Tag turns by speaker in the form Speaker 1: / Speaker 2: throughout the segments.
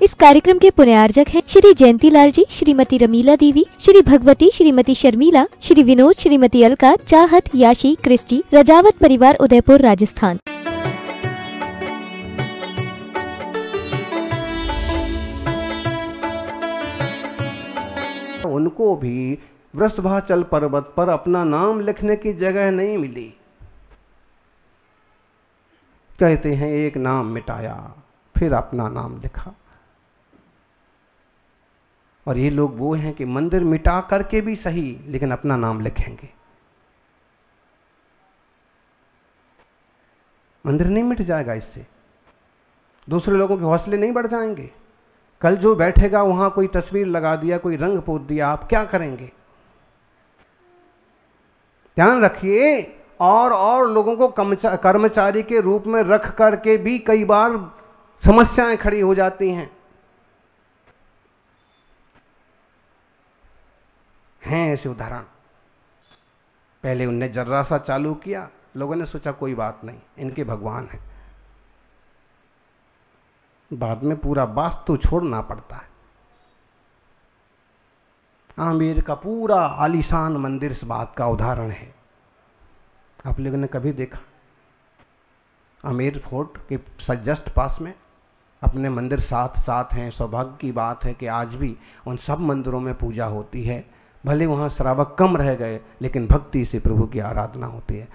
Speaker 1: इस कार्यक्रम के पुण्यार्जक हैं श्री जयंती लाल जी, श्रीमती रमीला देवी, श्री भगवती, श्रीमती शर्मिला, श्री विनोद, श्रीमती अलका, चाहत, याशी, क्रिस्टी, रजावत परिवार, उदयपुर, राजस्थान।
Speaker 2: उनको भी वृषभाचल पर्वत पर अपना नाम लिखने की जगह नहीं मिली। कहते हैं एक नाम मिटाया फिर अपना नाम लिखा। और ये लोग वो हैं कि मंदिर मिटा करके भी सही लेकिन अपना नाम लिखेंगे। मंदिर नहीं मिट जाएगा इससे, दूसरे लोगों के हौसले नहीं बढ़ जाएंगे। कल जो बैठेगा वहां कोई तस्वीर लगा दिया, कोई रंग पोत दिया, आप क्या करेंगे? ध्यान रखिए। और लोगों को कर्मचारी के रूप में रख करके भी कई बार समस्याएं खड़ी हो जाती हैं। ऐसे उदाहरण। पहले उनने जर्रा सा चालू किया, लोगों ने सोचा कोई बात नहीं, इनके भगवान है। बाद में पूरा वास्तु छोड़ना पड़ता है। आमेर का पूरा आलीशान मंदिर इस बात का उदाहरण है। आप लोगों ने कभी देखा? आमेर फोर्ट के जस्ट पास में अपने मंदिर साथ साथ हैं। सौभाग्य की बात है कि आज भी उन सब मंदिरों में पूजा होती है। भले वहाँ श्रावक कम रह गए लेकिन भक्ति से प्रभु की आराधना होती है।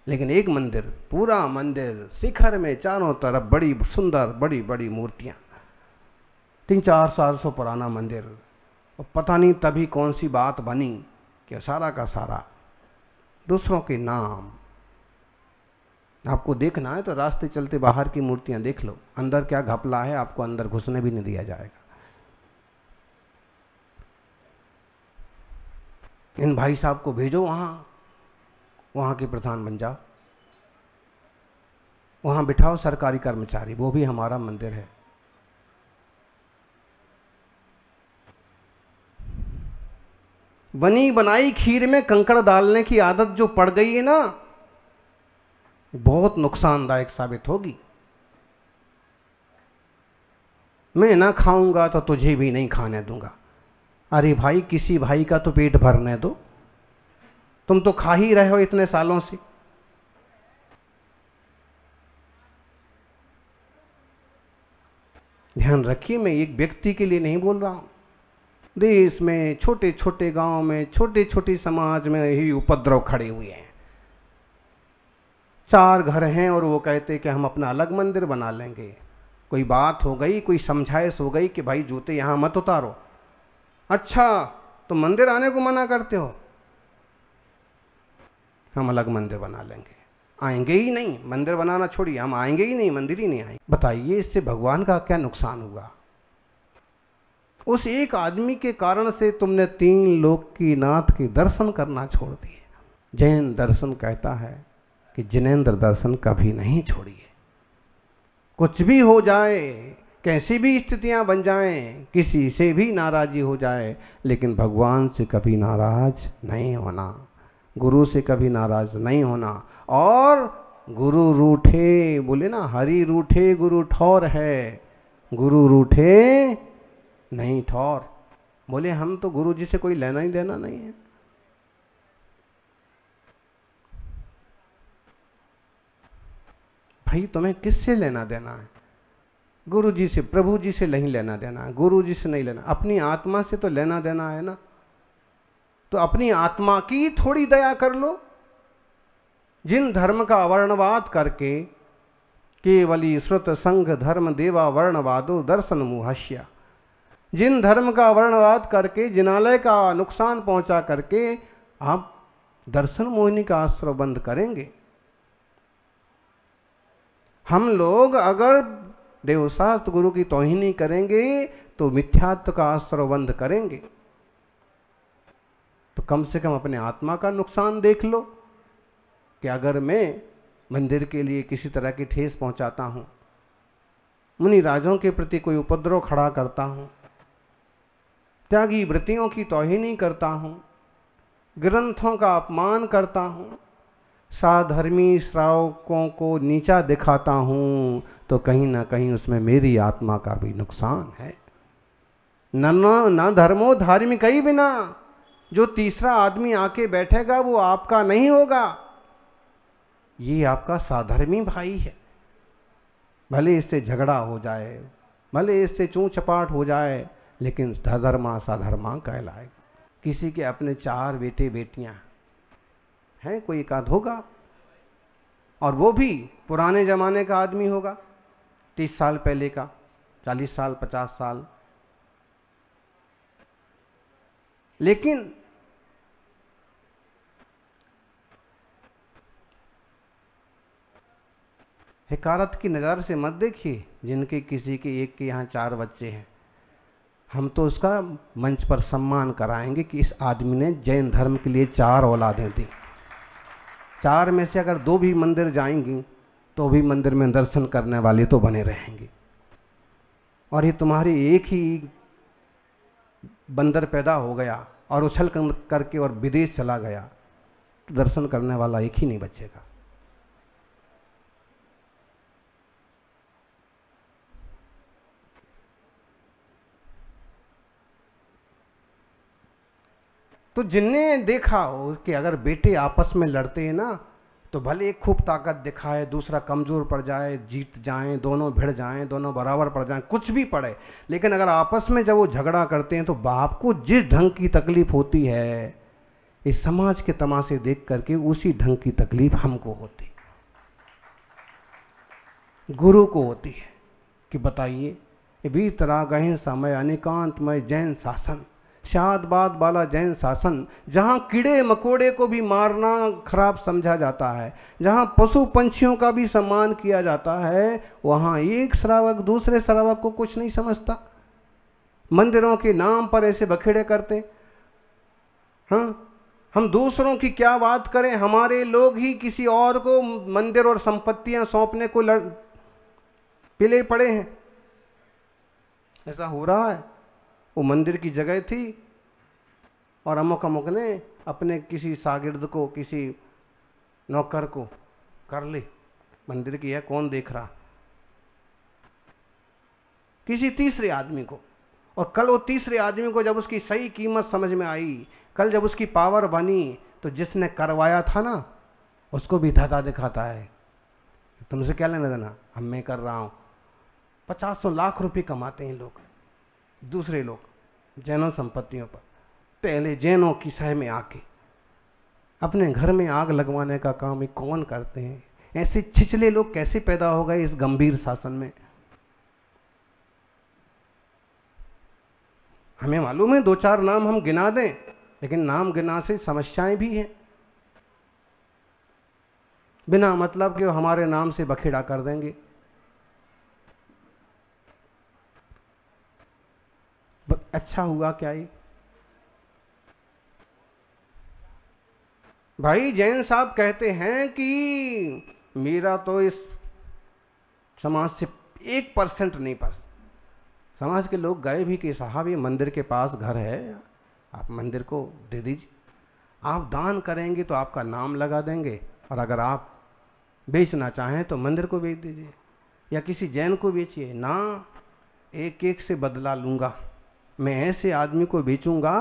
Speaker 2: लेकिन एक मंदिर, पूरा मंदिर शिखर में चारों तरफ बड़ी सुंदर बड़ी बड़ी मूर्तियाँ, 300-400 पुराना मंदिर। और पता नहीं तभी कौन सी बात बनी कि सारा का सारा दूसरों के नाम। आपको देखना है तो रास्ते चलते बाहर की मूर्तियां देख लो, अंदर क्या घपला है आपको अंदर घुसने भी नहीं दिया जाएगा। इन भाई साहब को भेजो वहां के प्रधान बन जाओ, वहां बिठाओ सरकारी कर्मचारी, वो भी हमारा मंदिर है। बनी बनाई खीर में कंकड़ डालने की आदत जो पड़ गई है ना, बहुत नुकसानदायक साबित होगी। मैं ना खाऊंगा तो तुझे भी नहीं खाने दूंगा। अरे भाई, किसी भाई का तो पेट भरने दो, तुम तो खा ही रहे हो इतने सालों से। ध्यान रखिए, मैं एक व्यक्ति के लिए नहीं बोल रहा हूं। देश में छोटे छोटे गांव में छोटे छोटे समाज में ही उपद्रव खड़े हुए हैं। 4 घर हैं और वो कहते कि हम अपना अलग मंदिर बना लेंगे। कोई बात हो गई, कोई समझाइश हो गई कि भाई जूते यहाँ मत उतारो। अच्छा, तो मंदिर आने को मना करते हो? हम अलग मंदिर बना लेंगे। आएंगे ही नहीं, मंदिर बनाना छोड़िए, हम आएंगे ही नहीं, मंदिर ही नहीं आएंगे। बताइए इससे भगवान का क्या नुकसान हुआ? उस एक आदमी के कारण से तुमने 3 लोक की नाथ के दर्शन करना छोड़ दिए। जैन दर्शन कहता है कि जिनेंद्र दर्शन कभी नहीं छोड़िए। कुछ भी हो जाए, कैसी भी स्थितियां बन जाएं, किसी से भी नाराजी हो जाए, लेकिन भगवान से कभी नाराज नहीं होना, गुरु से कभी नाराज नहीं होना। और गुरु रूठे, बोले ना, हरि रूठे गुरु ठौर है, गुरु रूठे नहीं ठौर। बोले हम तो गुरु जी से कोई लेना ही देना नहीं है। भाई तुम्हें किससे लेना देना है? गुरु जी से, प्रभु जी से नहीं लेना देना है, गुरु जी से नहीं लेना, अपनी आत्मा से तो लेना देना है ना। तो अपनी आत्मा की थोड़ी दया कर लो। जिन धर्म का वर्णवाद करके केवली श्रुत संघ धर्म देवा वर्णवादो दर्शन मुहष्या, जिन धर्म का वर्णवाद करके जिनालय का नुकसान पहुंचा करके आप दर्शन मोहिनी का आश्रय बंद करेंगे। हम लोग अगर देवशास्त्र गुरु की तौहीनी करेंगे तो मिथ्यात्व का आश्रय बंद करेंगे। तो कम से कम अपने आत्मा का नुकसान देख लो कि अगर मैं मंदिर के लिए किसी तरह की ठेस पहुंचाता हूं, मुनि राजों के प्रति कोई उपद्रव खड़ा करता हूं, त्यागी वृत्तियों की तौहीनी करता हूं, ग्रंथों का अपमान करता हूं, साधर्मी श्रावकों को नीचा दिखाता हूँ तो कहीं ना कहीं उसमें मेरी आत्मा का भी नुकसान है। न धर्मो धार्मिक ही बिना, जो तीसरा आदमी आके बैठेगा वो आपका नहीं होगा, ये आपका साधर्मी भाई है। भले इससे झगड़ा हो जाए, भले इससे चूं चपाट हो जाए, लेकिन धर्मा साधर्मा कहलाएगा। किसी के अपने 4 बेटे बेटियां हैं, कोई एक आध होगा, और वो भी पुराने जमाने का आदमी होगा, 30 साल पहले का, 40 साल 50 साल। लेकिन हिकारत की नज़र से मत देखिए, जिनके किसी के एक के यहाँ 4 बच्चे हैं, हम तो उसका मंच पर सम्मान कराएंगे कि इस आदमी ने जैन धर्म के लिए 4 औलादें दी। 4 में से अगर 2 भी मंदिर जाएंगी तो भी मंदिर में दर्शन करने वाले तो बने रहेंगे। और ये तुम्हारी एक ही बंदर पैदा हो गया और उछल करके और विदेश चला गया तो दर्शन करने वाला एक ही नहीं बचेगा। तो जिनने देखा हो कि अगर बेटे आपस में लड़ते हैं ना, तो भले एक खूब ताकत दिखाए, दूसरा कमज़ोर पड़ जाए, जीत जाएं, दोनों भिड़ जाएं, दोनों बराबर पड़ जाएं, कुछ भी पड़े, लेकिन अगर आपस में जब वो झगड़ा करते हैं तो बाप को जिस ढंग की तकलीफ होती है, इस समाज के तमाशे देख करके उसी ढंग की तकलीफ हमको होती, गुरु को होती है। कि बताइए, बीतरा गहे समय अनिकांतमय जैन शासन, शादबाद वाला जैन शासन, जहाँ कीड़े मकोड़े को भी मारना खराब समझा जाता है, जहाँ पशु पंछियों का भी सम्मान किया जाता है, वहाँ एक श्रावक दूसरे श्रावक को कुछ नहीं समझता। मंदिरों के नाम पर ऐसे बखेड़े करते। हाँ, हम दूसरों की क्या बात करें, हमारे लोग ही किसी और को मंदिर और संपत्तियां सौंपने को पिले पड़े हैं। ऐसा हो रहा है। वो मंदिर की जगह थी और अमुक अमुक ने अपने किसी शागिर्द को, किसी नौकर को कर ले, मंदिर की है, कौन देख रहा, किसी तीसरे आदमी को। और कल वो तीसरे आदमी को जब उसकी सही कीमत समझ में आई, कल जब उसकी पावर बनी, तो जिसने करवाया था ना, उसको भी धाता दिखाता है, तुमसे क्या लेना देना, हम मैं कर रहा हूँ। 50 लाख रुपए कमाते हैं लोग, दूसरे लोग जैनों संपत्तियों पर। पहले जैनों की सह में आके अपने घर में आग लगवाने का काम ही कौन करते हैं? ऐसे छिछले लोग कैसे पैदा हो गए इस गंभीर शासन में? हमें मालूम है 2-4 नाम हम गिना दें, लेकिन नाम गिना से समस्याएं भी हैं। बिना मतलब के हमारे नाम से बखेड़ा कर देंगे। अच्छा हुआ क्या ये? भाई जैन साहब कहते हैं कि मेरा तो इस समाज से 1% नहीं पर। समाज के लोग गए भी कि साहब ये मंदिर के पास घर है, आप मंदिर को दे दीजिए, आप दान करेंगे तो आपका नाम लगा देंगे, और अगर आप बेचना चाहें तो मंदिर को बेच दीजिए या किसी जैन को बेचिए ना, एक एक से बदला लूँगा। मैं ऐसे आदमी को बेचूंगा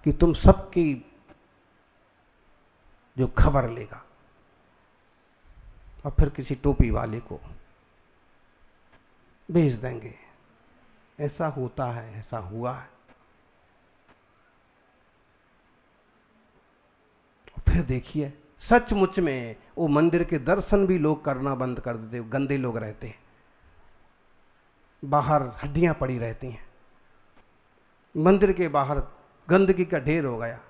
Speaker 2: कि तुम सबकी जो खबर लेगा, और फिर किसी टोपी वाले को बेच देंगे। ऐसा होता है, ऐसा हुआ है। फिर देखिए सचमुच में वो मंदिर के दर्शन भी लोग करना बंद कर देते। गंदे लोग रहते हैं, बाहर हड्डियां पड़ी रहती हैं, मंदिर के बाहर गंदगी का ढेर हो गया।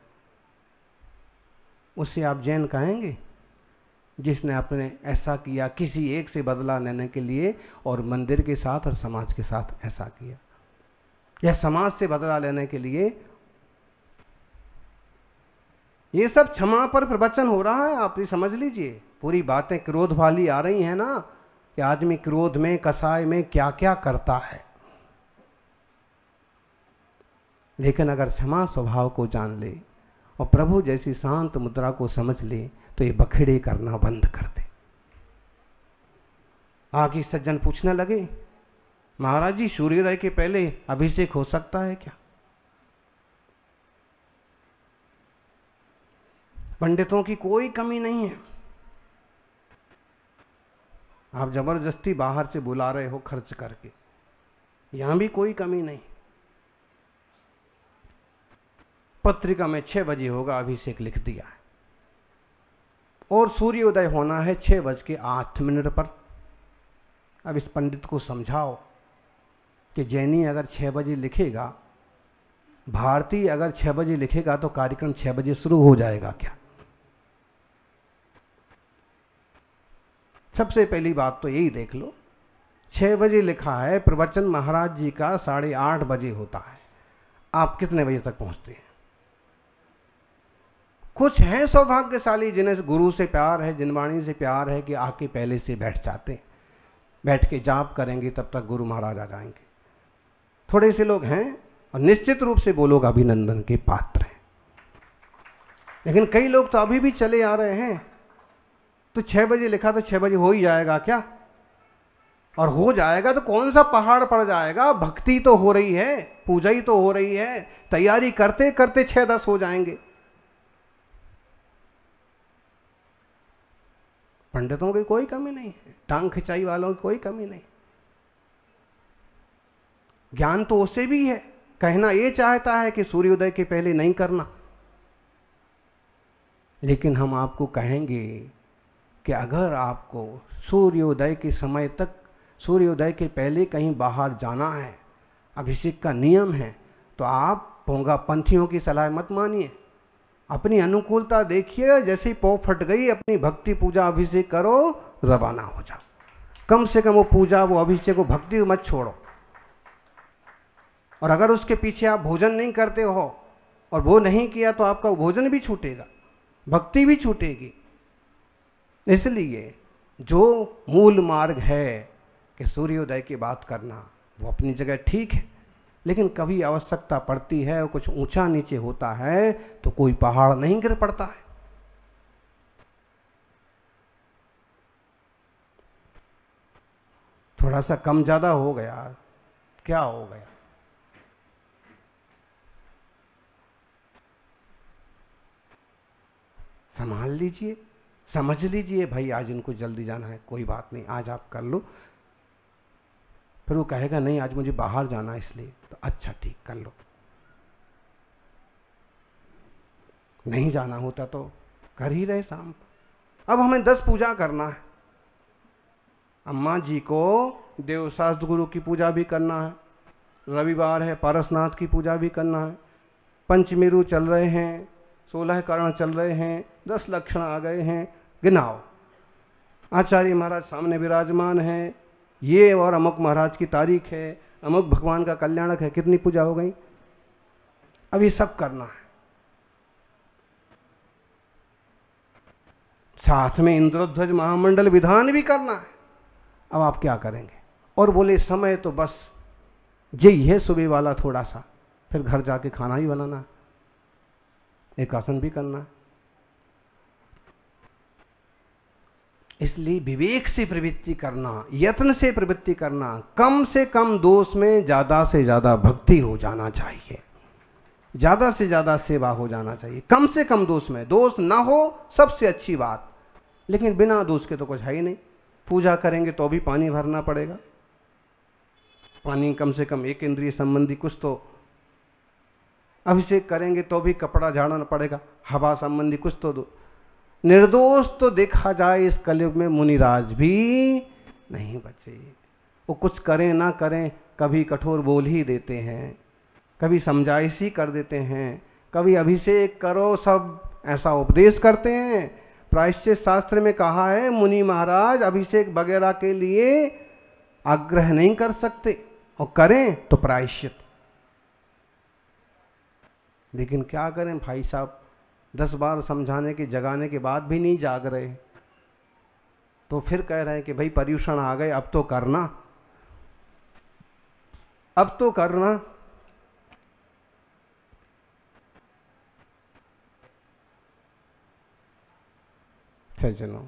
Speaker 2: उसे आप जैन कहेंगे जिसने अपने ऐसा किया किसी एक से बदला लेने के लिए, और मंदिर के साथ और समाज के साथ ऐसा किया, या समाज से बदला लेने के लिए। ये सब क्षमा पर प्रवचन हो रहा है, आप ये समझ लीजिए। पूरी बातें क्रोध वाली आ रही हैं ना, कि आदमी क्रोध में, कसाय में क्या क्या करता है। लेकिन अगर क्षमा स्वभाव को जान ले और प्रभु जैसी शांत मुद्रा को समझ ले, तो ये बखेड़े करना बंद कर दे। आगे सज्जन पूछने लगे, महाराज जी सूर्योदय के पहले अभिषेक हो सकता है क्या? पंडितों की कोई कमी नहीं है, आप जबरदस्ती बाहर से बुला रहे हो खर्च करके, यहां भी कोई कमी नहीं। पत्रिका में 6 बजे होगा अभिषेक लिख दिया है, और सूर्योदय होना है 6:08 पर। अब इस पंडित को समझाओ कि जैनी अगर 6 बजे लिखेगा, भारतीय अगर 6 बजे लिखेगा तो कार्यक्रम 6 बजे शुरू हो जाएगा क्या? सबसे पहली बात तो यही देख लो, 6 बजे लिखा है, प्रवचन महाराज जी का 8:30 बजे होता है, आप कितने बजे तक पहुंचते हैं? कुछ हैं सौभाग्यशाली जिन्हें गुरु से प्यार है, जिनवाणी से प्यार है कि आके पहले से बैठ जाते हैं, बैठ के जाप करेंगे तब तक गुरु महाराज आ जाएंगे। थोड़े से लोग हैं और निश्चित रूप से वो लोग अभिनंदन के पात्र हैं, लेकिन कई लोग तो अभी भी चले आ रहे हैं। तो 6 बजे लिखा तो 6 बजे हो ही जाएगा क्या? और हो जाएगा तो कौन सा पहाड़ पड़ जाएगा? भक्ति तो हो रही है, पूजा ही तो हो रही है, तैयारी करते करते 6-10 हो जाएंगे। पंडितों की कोई कमी नहीं है, टांग खिंचाई वालों की कोई कमी नहीं। ज्ञान तो उसे भी है, कहना ये चाहता है कि सूर्योदय के पहले नहीं करना, लेकिन हम आपको कहेंगे कि अगर आपको सूर्योदय के समय तक, सूर्योदय के पहले कहीं बाहर जाना है, अभिषेक का नियम है, तो आप पोंगा पंथियों की सलाह मत मानिए, अपनी अनुकूलता देखिए, जैसे ही पौ फट गई अपनी भक्ति पूजा अभिषेक करो, रवाना हो जाओ। कम से कम वो पूजा, वो अभिषेक, वो भक्ति मत छोड़ो। और अगर उसके पीछे आप भोजन नहीं करते हो और वो नहीं किया तो आपका भोजन भी छूटेगा, भक्ति भी छूटेगी। इसलिए जो मूल मार्ग है कि सूर्योदय की बात करना, वो अपनी जगह ठीक है, लेकिन कभी आवश्यकता पड़ती है और कुछ ऊंचा नीचे होता है तो कोई पहाड़ नहीं गिर पड़ता है। थोड़ा सा कम ज्यादा हो गया, क्या हो गया? संभाल लीजिए, समझ लीजिए भाई आज इनको जल्दी जाना है, कोई बात नहीं, आज आप कर लो। फिर वो कहेगा नहीं आज मुझे बाहर जाना है इसलिए, तो अच्छा ठीक कर लो। नहीं जाना होता तो कर ही रहे शाम को। अब हमें 10 पूजा करना है, अम्मा जी को देवशास्त्र गुरु की पूजा भी करना है, रविवार है पारसनाथ की पूजा भी करना है, पंचमेरु चल रहे हैं, 16 करण चल रहे हैं, 10 लक्षण आ गए हैं, गिनाओ। आचार्य महाराज सामने विराजमान है, ये और अमुक महाराज की तारीख है, अमुक भगवान का कल्याणक है, कितनी पूजा हो गई? अब ये सब करना है। साथ में इंद्रध्वज महामंडल विधान भी करना है। अब आप क्या करेंगे? और बोले समय तो बस यही है सुबह वाला थोड़ा सा, फिर घर जाके खाना ही बनाना है, एक आसन भी करना है। इसलिए विवेक से प्रवृत्ति करना, यत्न से प्रवृत्ति करना, कम से कम दोष में ज़्यादा से ज़्यादा भक्ति हो जाना चाहिए, ज़्यादा से ज़्यादा सेवा हो जाना चाहिए। कम से कम दोष में, दोष ना हो सबसे अच्छी बात, लेकिन बिना दोष के तो कुछ है ही नहीं। पूजा करेंगे तो भी पानी भरना पड़ेगा, पानी कम से कम 1 इंद्रिय संबंधी कुछ तो, अभिषेक करेंगे तो भी कपड़ा झाड़ना पड़ेगा, हवा संबंधी कुछ तो दो। निर्दोष तो देखा जाए इस कलयुग में मुनिराज भी नहीं बचे। वो कुछ करें ना करें, कभी कठोर बोल ही देते हैं, कभी समझाइश ही कर देते हैं, कभी अभिषेक करो सब ऐसा उपदेश करते हैं। प्रायश्चित शास्त्र में कहा है मुनि महाराज अभिषेक वगैरह के लिए आग्रह नहीं कर सकते, और करें तो प्रायश्चित। लेकिन क्या करें भाई साहब, 10 बार समझाने के जगाने के बाद भी नहीं जाग रहे, तो फिर कह रहे हैं कि भाई पर्यूषण आ गए, अब तो करना, अब तो करना। सज्जनों,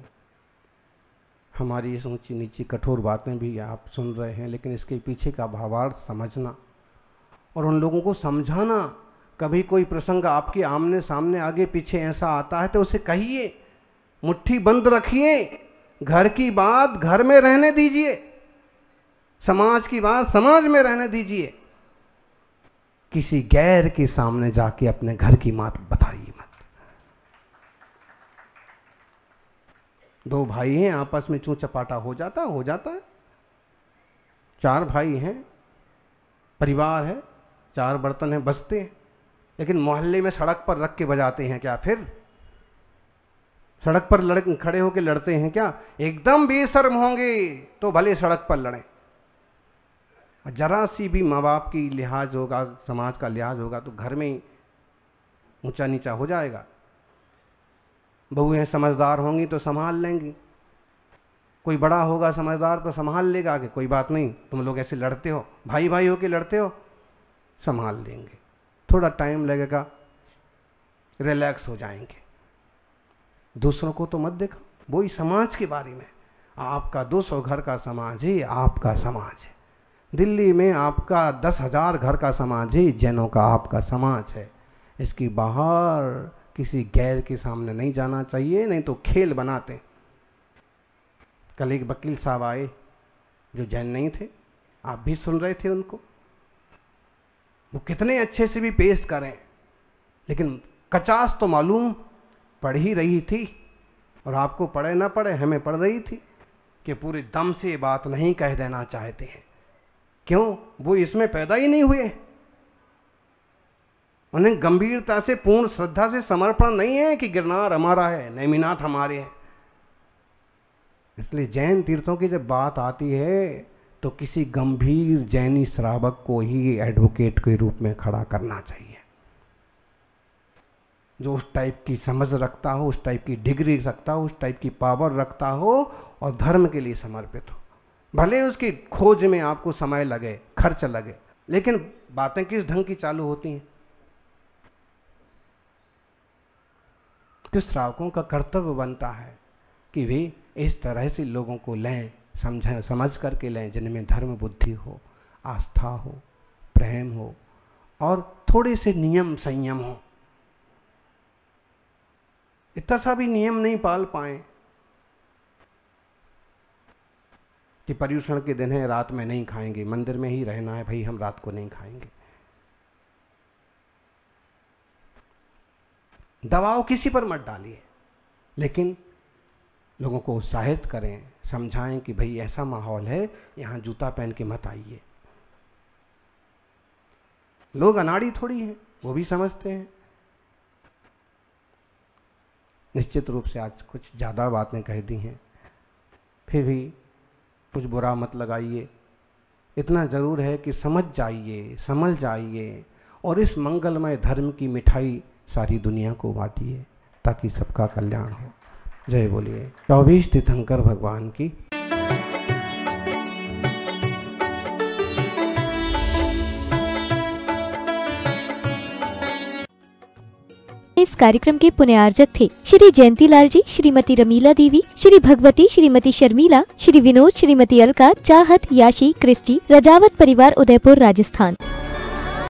Speaker 2: हमारी इस ऊंची नीची कठोर बातें भी आप सुन रहे हैं, लेकिन इसके पीछे का भावार्थ समझना और उन लोगों को समझाना। कभी कोई प्रसंग आपके आमने सामने आगे पीछे ऐसा आता है तो उसे कहिए, मुट्ठी बंद रखिए, घर की बात घर में रहने दीजिए, समाज की बात समाज में रहने दीजिए, किसी गैर के सामने जाके अपने घर की बात बताइए मत। दो भाई हैं, आपस में चूं चपाटा हो जाता है। चार भाई हैं, परिवार है, चार बर्तन हैं, बजते हैं, लेकिन मोहल्ले में सड़क पर रख के बजाते हैं क्या? फिर सड़क पर खड़े होकर लड़ते हैं क्या? एकदम बेशर्म होंगे तो भले सड़क पर लड़ें। जरा सी भी माँ बाप की लिहाज होगा, समाज का लिहाज होगा तो घर में ऊंचा नीचा हो जाएगा। बहुएं समझदार होंगी तो संभाल लेंगी, कोई बड़ा होगा समझदार तो संभाल लेगा कि कोई बात नहीं, तुम लोग ऐसे लड़ते हो, भाई भाई होके लड़ते हो, संभाल लेंगे, थोड़ा टाइम लगेगा, रिलैक्स हो जाएंगे। दूसरों को तो मत देखो, वही समाज के बारे में। आपका 200 घर का समाज ही आपका समाज है, दिल्ली में आपका 10,000 घर का समाज ही जैनों का आपका समाज है। इसकी बाहर किसी गैर के सामने नहीं जाना चाहिए, नहीं तो खेल बनाते। कल एक वकील साहब आए जो जैन नहीं थे, आप भी सुन रहे थे उनको, वो कितने अच्छे से भी पेश करें, लेकिन कचास तो मालूम पढ़ ही रही थी, और आपको पढ़े ना पढ़े हमें पढ़ रही थी कि पूरे दम से बात नहीं कह देना चाहते हैं। क्यों? वो इसमें पैदा ही नहीं हुए, उन्हें गंभीरता से पूर्ण श्रद्धा से समर्पण नहीं है कि गिरनार हमारा है, नेमिनाथ हमारे हैं। इसलिए जैन तीर्थों की जब बात आती है तो किसी गंभीर जैनी श्रावक को ही एडवोकेट के रूप में खड़ा करना चाहिए, जो उस टाइप की समझ रखता हो, उस टाइप की डिग्री रखता हो, उस टाइप की पावर रखता हो और धर्म के लिए समर्पित हो। भले उसकी खोज में आपको समय लगे, खर्च लगे, लेकिन बातें किस ढंग की चालू होती हैं। तो श्रावकों का कर्तव्य बनता है कि वे इस तरह से लोगों को लें, समझ करके लें, जिनमें धर्म बुद्धि हो, आस्था हो, प्रेम हो और थोड़े से नियम संयम हो। इतना सा भी नियम नहीं पाल पाए कि पर्यूषण के दिन है, रात में नहीं खाएंगे, मंदिर में ही रहना है भाई, हम रात को नहीं खाएंगे। दबाव किसी पर मत डालिए, लेकिन लोगों को उत्साहित करें, समझाएं कि भाई ऐसा माहौल है, यहाँ जूता पहन के मत आइए। लोग अनाड़ी थोड़ी हैं, वो भी समझते हैं। निश्चित रूप से आज कुछ ज़्यादा बातें कह दी हैं, फिर भी कुछ बुरा मत लगाइए। इतना ज़रूर है कि समझ जाइए, समझ जाइए और इस मंगलमय धर्म की मिठाई सारी दुनिया को बांटिए ताकि सबका कल्याण हो। जय बोलिए 24 तीर्थंकर भगवान की।
Speaker 1: इस कार्यक्रम के पुण्यार्जक थे श्री जयंतीलाल जी, श्रीमती रमीला देवी, श्री भगवती, श्रीमती शर्मिला, श्री विनोद, श्रीमती अलका, चाहत, याशी, क्रिस्टी, रजावत परिवार, उदयपुर, राजस्थान।